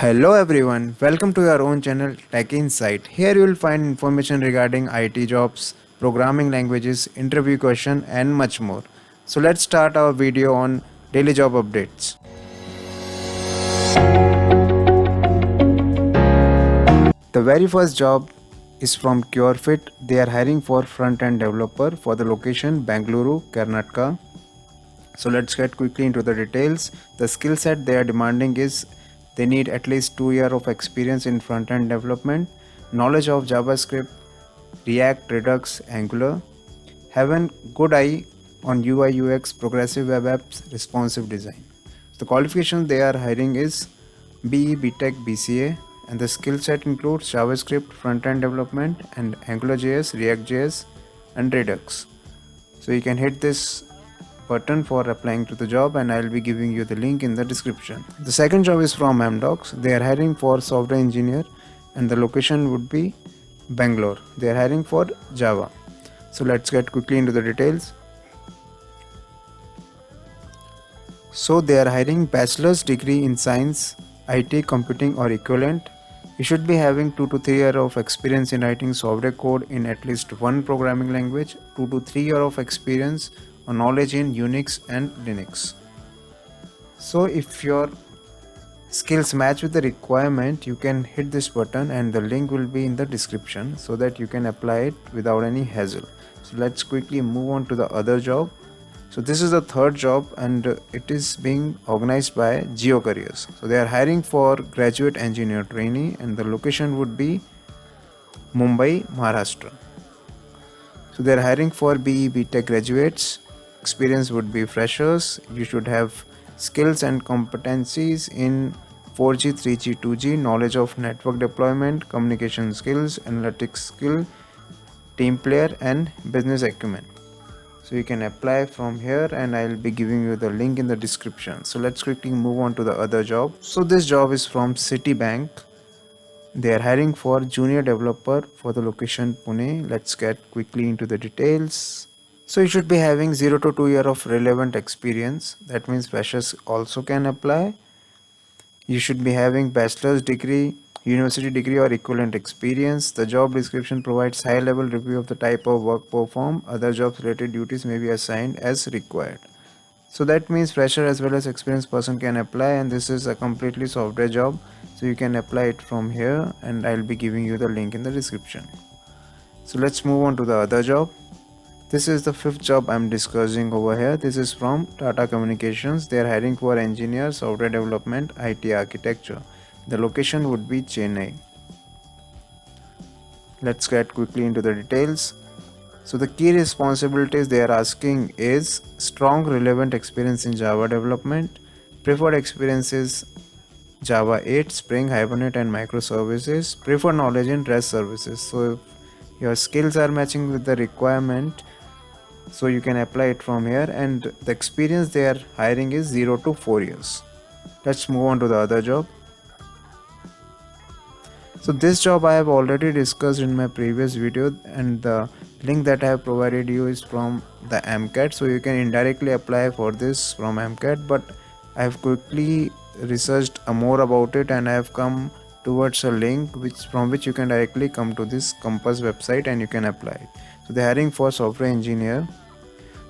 Hello everyone, welcome to your own channel Tech Insight. Here you will find information regarding IT jobs, programming languages, interview question and much more. So let's start our video on daily job updates. The very first job is from CureFit. They are hiring for front-end developer for the location Bangalore, Karnataka. So let's get quickly into the details. The skill set they are demanding is they need at least 2 years of experience in front-end development, knowledge of JavaScript, React, Redux, Angular, have a good eye on UI UX, progressive web apps, responsive design. The qualification they are hiring is BE, BTech, BCA, and the skill set includes JavaScript, front-end development, and AngularJS, React.js, and Redux. So you can hit this button for applying to the job, and I'll be giving you the link in the description. The second job is from Amdocs. They are hiring for software engineer and the location would be Bangalore. They are hiring for Java. So let's get quickly into the details. So they are hiring bachelor's degree in science, IT, computing or equivalent. You should be having 2 to 3 years of experience in writing software code in at least one programming language, 2 to 3 years of experience or knowledge in Unix and Linux. So if your skills match with the requirement, you can hit this button and the link will be in the description so that you can apply it without any hassle. So let's quickly move on to the other job. So this is the third job and it is being organized by Geo Careers. So they are hiring for graduate engineer trainee and the location would be Mumbai, Maharashtra. So they are hiring for BE BTech graduates. Experience would be freshers. You should have skills and competencies in 4G, 3G, 2G, knowledge of network deployment, communication skills, analytics skill, team player and business acumen. So you can apply from here and I'll be giving you the link in the description. So let's quickly move on to the other job. So this job is from Citibank. They are hiring for junior developer for the location Pune. Let's get quickly into the details. So you should be having 0 to 2 years of relevant experience. That means freshers also can apply. You should be having bachelor's degree, university degree or equivalent experience. The job description provides high level review of the type of work performed. Other jobs related duties may be assigned as required. So that means fresher as well as experienced person can apply, and this is a completely software job. So you can apply it from here and I'll be giving you the link in the description. So let's move on to the other job. This is the fifth job I'm discussing over here. This is from Tata Communications. They are hiring for engineer, software development, IT architecture. The location would be Chennai. Let's get quickly into the details. So the key responsibilities they are asking is strong relevant experience in Java development, preferred experiences Java 8, Spring, Hibernate and microservices, preferred knowledge in REST services. So if your skills are matching with the requirement, so you can apply it from here, and the experience they are hiring is 0 to 4 years. Let's move on to the other job. So this job I have already discussed in my previous video, and the link that I have provided you is from the MCAT, so you can indirectly apply for this from MCAT, but I have quickly researched more about it and I have come towards a link from which you can directly come to this Compass website and you can apply it. So they are hiring for software engineer.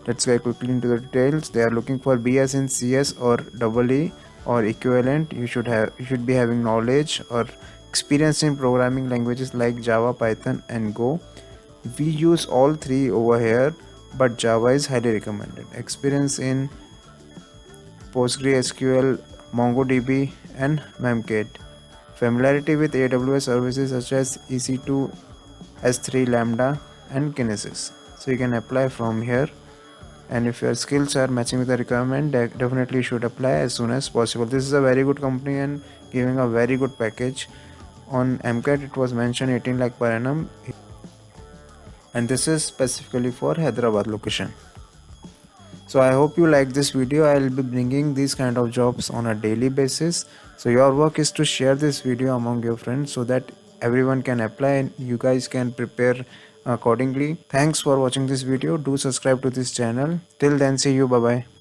Let's get quickly into the details. They are looking for BS in CS or EE or equivalent. You should be having knowledge or experience in programming languages like Java, Python and Go. We use all three over here, but Java is highly recommended. Experience in PostgreSQL, MongoDB and Memcache. Familiarity with AWS services such as EC2, S3, Lambda and Kinesis. So you can apply from here, and if your skills are matching with the requirement, definitely should apply as soon as possible. This is a very good company and giving a very good package. On MCAT it was mentioned 18 lakh per annum, and this is specifically for Hyderabad location. So I hope you like this video. I will be bringing these kind of jobs on a daily basis. So your work is to share this video among your friends so that everyone can apply and you guys can prepare accordingly. Thanks for watching this video. Do subscribe to this channel. Till then, see you. Bye bye.